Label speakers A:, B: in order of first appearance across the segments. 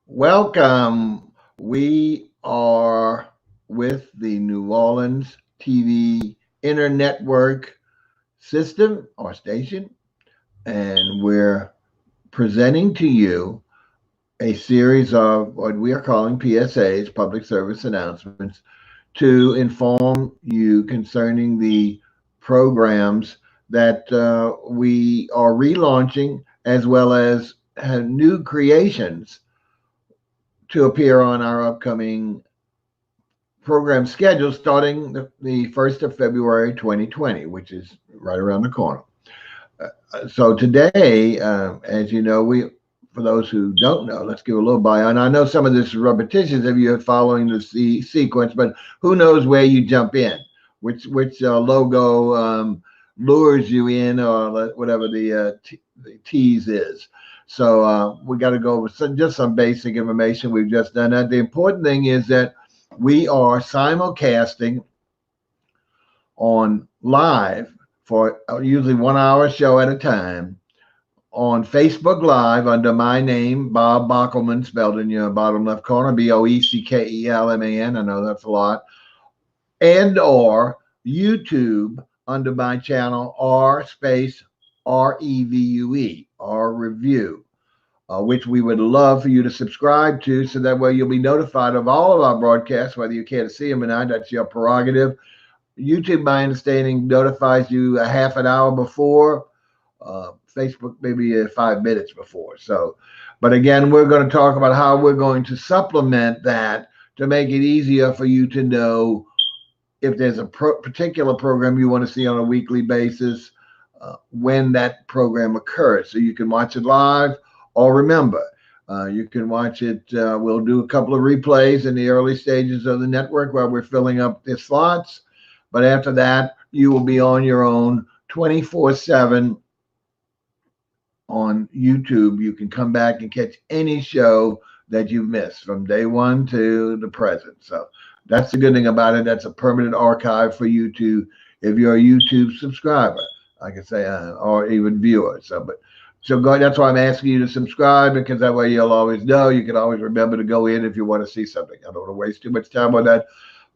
A: Welcome. We are with the New Orleans TV Internetwork system or station, and we're presenting to you a series of what we are calling PSAs, public service announcements, to inform you concerning the programs that we are relaunching as well as new creations to appear on our upcoming program schedule starting the 1st of February 2020, which is right around the corner. So today, as you know, for those who don't know, let's give a little bio. And I know some of this is repetitious if you're following the sequence, but who knows where you jump in, which logo lures you in, or whatever the tease is. So we got to go over just some basic information. We've just done that. The important thing is that we are simulcasting on live for usually 1 hour show at a time on Facebook Live under my name, Bob Bockelman, spelled in your bottom left corner, Bockelman. I know that's a lot. And or YouTube under my channel, R space REVUE, R Review, which we would love for you to subscribe to, so that way you'll be notified of all of our broadcasts, whether you care to see them or not. That's your prerogative. YouTube, my understanding, notifies you a half an hour before. Facebook maybe 5 minutes before. So, but again, we're going to talk about how we're going to supplement that to make it easier for you to know if there's a particular program you want to see on a weekly basis, when that program occurs, so you can watch it live. Or remember, you can watch it. We'll do a couple of replays in the early stages of the network while we're filling up the slots. But after that, you will be on your own 24/7 on YouTube. You can come back and catch any show that you've missed from day one to the present. So that's the good thing about it. That's a permanent archive for you to, if you're a YouTube subscriber, I can say, or even viewer. So go. That's why I'm asking you to subscribe, because that way you'll always know. You can always remember to go in if you want to see something. I don't want to waste too much time on that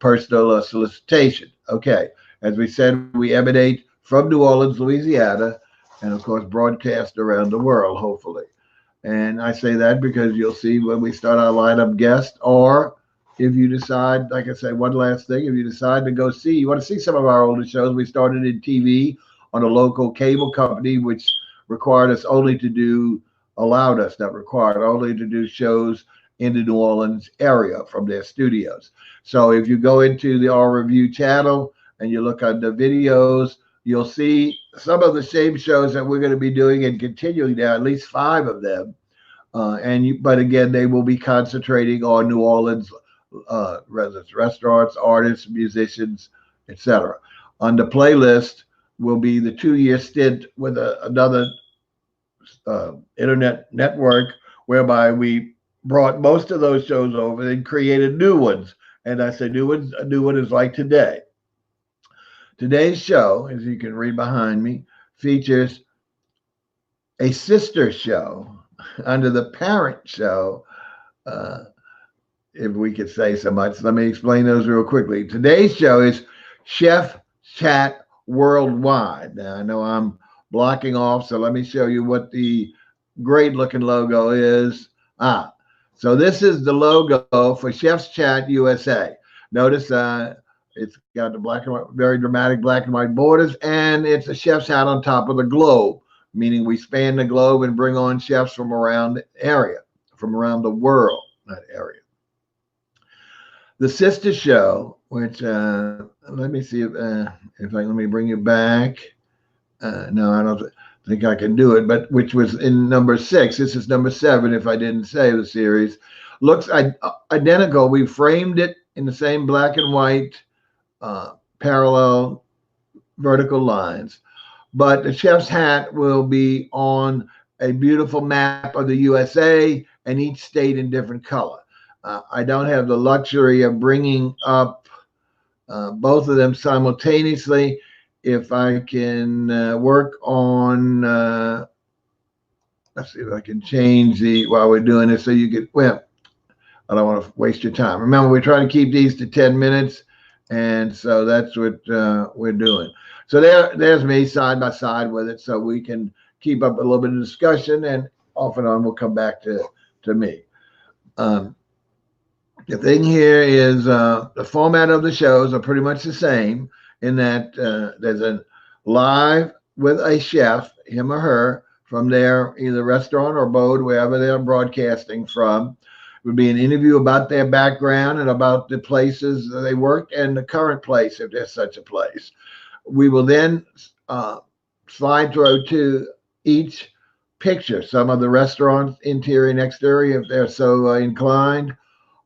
A: personal solicitation. Okay. As we said, we emanate from New Orleans, Louisiana, and of course broadcast around the world, hopefully. And I say that because you'll see when we start our lineup guest, or if you decide, like I said, one last thing, if you decide to go see, you want to see some of our older shows, we started in TV on a local cable company, which required us only to do, allowed us, not required, only to do shows in the New Orleans area from their studios. So if you go into the R Review channel and you look at the videos, you'll see some of the same shows that we're going to be doing and continuing now, at least 5 of them. But again, they will be concentrating on New Orleans residents, restaurants, artists, musicians, etc. On the playlist will be the 2-year stint with another internet network, whereby we brought most of those shows over and created new ones. And I say new ones. A new one is like today. Today's show, as you can read behind me, features a sister show under the parent show, if we could say so much. Let me explain those real quickly. Today's show is Chef Chat Worldwide. Now, I know I'm blocking off, so let me show you what the great looking logo is. So this is the logo for Chef's Chat USA. Notice it's got the black and white, very dramatic black and white borders, and it's a chef's hat on top of the globe, meaning we span the globe and bring on chefs from around the area, from around the world, that area. The sister show, which let me see if let me bring you back. No, I don't think I can do it, but which was in number 6. This is number 7, if I didn't say the series. Looks identical. We framed it in the same black and white parallel vertical lines, but the chef's hat will be on a beautiful map of the USA, and each state in different color. I don't have the luxury of bringing up both of them simultaneously. If I can work on, let's see if I can change while we're doing this so you get, well, I don't want to waste your time. Remember, we're trying to keep these to 10 minutes. And so that's what we're doing. So there's me side by side with it, so we can keep up a little bit of discussion, and off and on we'll come back to me. Um, the thing here is the format of the shows are pretty much the same in that there's a live with a chef, him or her, from their either restaurant or abode, wherever they're broadcasting from. It would be an interview about their background and about the places that they worked and the current place, if there's such a place. We will then slide through to each picture, some of the restaurants, interior and exterior, if they're so inclined,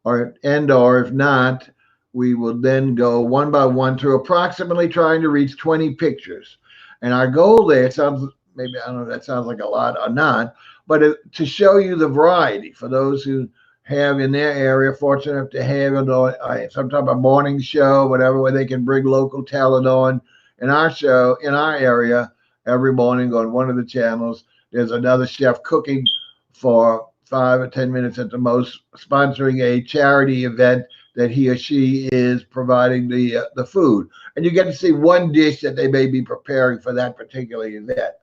A: or if not, we will then go one by one through approximately trying to reach 20 pictures. And our goal there sounds, maybe, I don't know if that sounds like a lot or not, but to show you the variety for those who have in their area, fortunate enough to have some type of morning show, whatever, where they can bring local talent on. In our show, in our area, every morning on one of the channels, there's another chef cooking for 5 or 10 minutes at the most, sponsoring a charity event that he or she is providing the food. And you get to see one dish that they may be preparing for that particular event.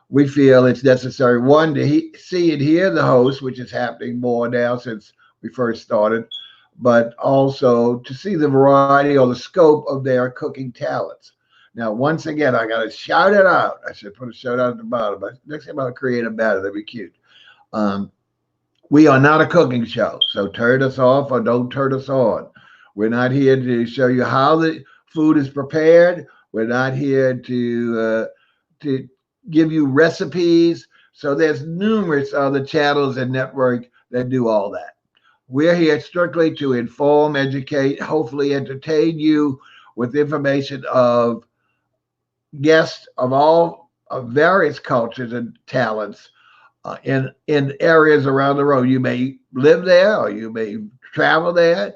A: We feel it's necessary, one, to see and hear the host, which is happening more now since we first started, but also to see the variety or the scope of their cooking talents. Now, once again, I got to shout it out. I should put a shout out at the bottom, but next time I'll create a banner, that'd be cute. We are not a cooking show, so turn us off or don't turn us on. We're not here to show you how the food is prepared. We're not here to give you recipes. So there's numerous other channels and networks that do all that. We're here strictly to inform, educate, hopefully entertain you with information of guests of various cultures and talents in areas around the world. You may live there or you may travel there,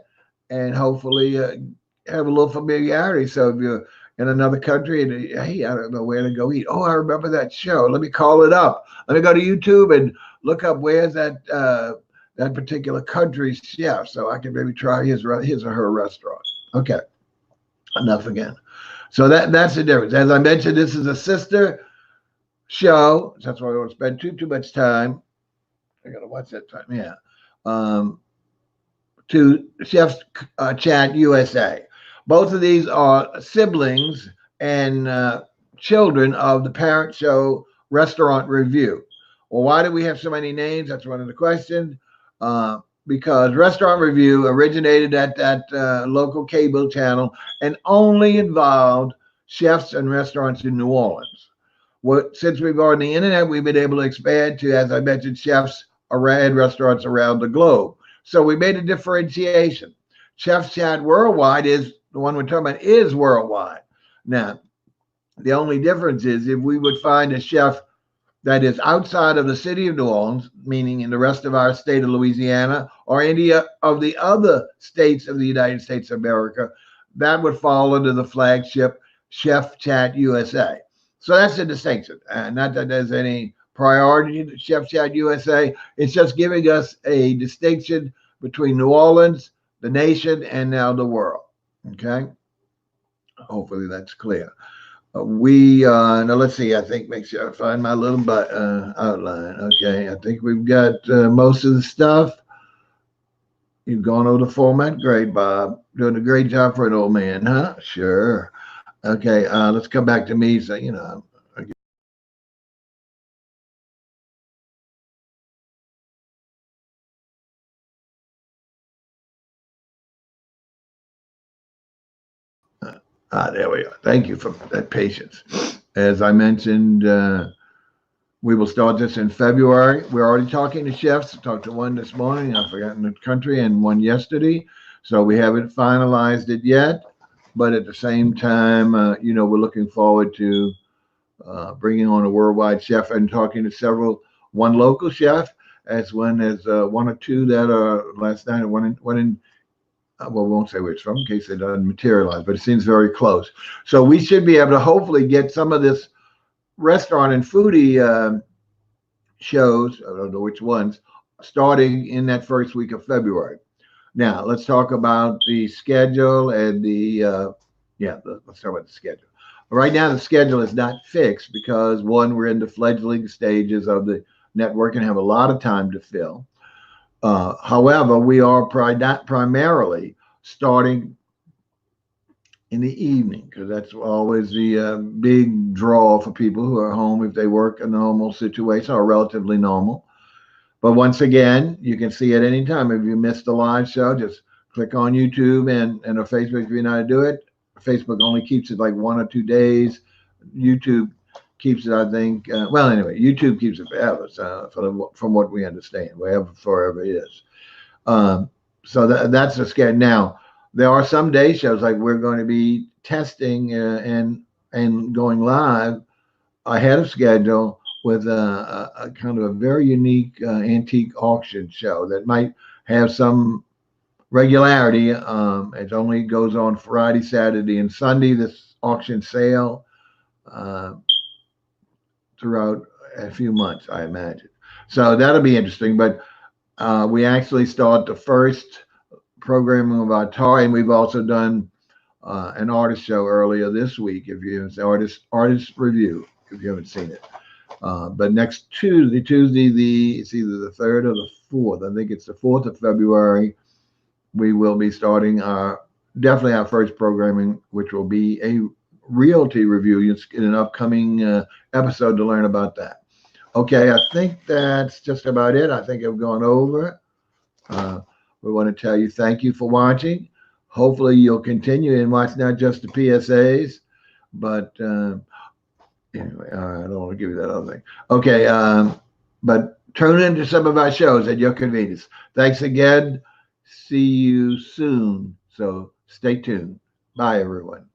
A: and hopefully have a little familiarity. So if you're in another country and hey, I don't know where to go eat. Oh, I remember that show. Let me call it up. Let me go to YouTube and look up where's that particular country's chef, so I can maybe try his or her restaurant. Okay, enough again. So that's the difference. As I mentioned, this is a sister show. That's why I don't spend too much time. I gotta watch that time. Yeah. To Chef's Chat USA. Both of these are siblings and children of the parent show Restaurant Review. Well, why do we have so many names? That's one of the questions. Because Restaurant Review originated at that local cable channel and only involved chefs and restaurants in New Orleans. Since we've on the internet, we've been able to expand to, as I mentioned, chefs and restaurants around the globe. So we made a differentiation. Chef's Chat Worldwide is the one we're talking about, is worldwide. Now, the only difference is if we would find a chef that is outside of the city of New Orleans, meaning in the rest of our state of Louisiana or any of the other states of the United States of America, that would fall under the flagship Chef Chat USA. So that's the distinction. Not that there's any priority to Chef Chat USA. It's just giving us a distinction between New Orleans, the nation, and now the world. Okay? Hopefully that's clear. Now let's see. I think make sure I find my little outline. Okay, I think we've got most of the stuff. You've gone over the format. Great, Bob. Doing a great job for an old man, huh? Sure. Okay, let's come back to me. So there we are. Thank you for that patience. As I mentioned, we will start this in February. We're already talking to chefs. I talked to one this morning. I've forgotten the country, and one yesterday. So we haven't finalized it yet. But at the same time, we're looking forward to bringing on a worldwide chef and talking to one local chef, as one or two that are last night, one in well, we won't say where it's from in case it doesn't materialize, but it seems very close. So we should be able to hopefully get some of this restaurant and foodie shows, I don't know which ones, starting in that first week of February. Now, let's talk about the schedule and let's talk about the schedule. Right now, the schedule is not fixed because one, we're in the fledgling stages of the network and have a lot of time to fill. However, we are not primarily starting in the evening because that's always the big draw for people who are home if they work a normal situation or relatively normal. But once again, you can see at any time. If you missed the live show, just click on YouTube and or Facebook if you know how to do it. Facebook only keeps it like 1 or 2 days. YouTube keeps it, I think. Well, anyway, YouTube keeps it forever, so from what we understand, wherever forever is. So that's the schedule. Now, there are some day shows like we're going to be testing and going live ahead of schedule with a kind of a very unique antique auction show that might have some regularity. It only goes on Friday, Saturday, and Sunday. This auction sale throughout a few months, I imagine. So that'll be interesting. But we actually start the first programming of our tour, and we've also done an artist show earlier this week. If you artist review, if you haven't seen it. But next Tuesday, it's either the 3rd or the 4th. I think it's the 4th of February. We will be starting definitely our first programming, which will be a realty review in an upcoming episode to learn about that. Okay, I think that's just about it. I think I've gone over. We want to tell you thank you for watching. Hopefully you'll continue and watch not just the PSAs, but anyway, I don't want to give you that other thing. Okay, but tune into some of our shows at your convenience. Thanks again. See you soon. So stay tuned. Bye, everyone.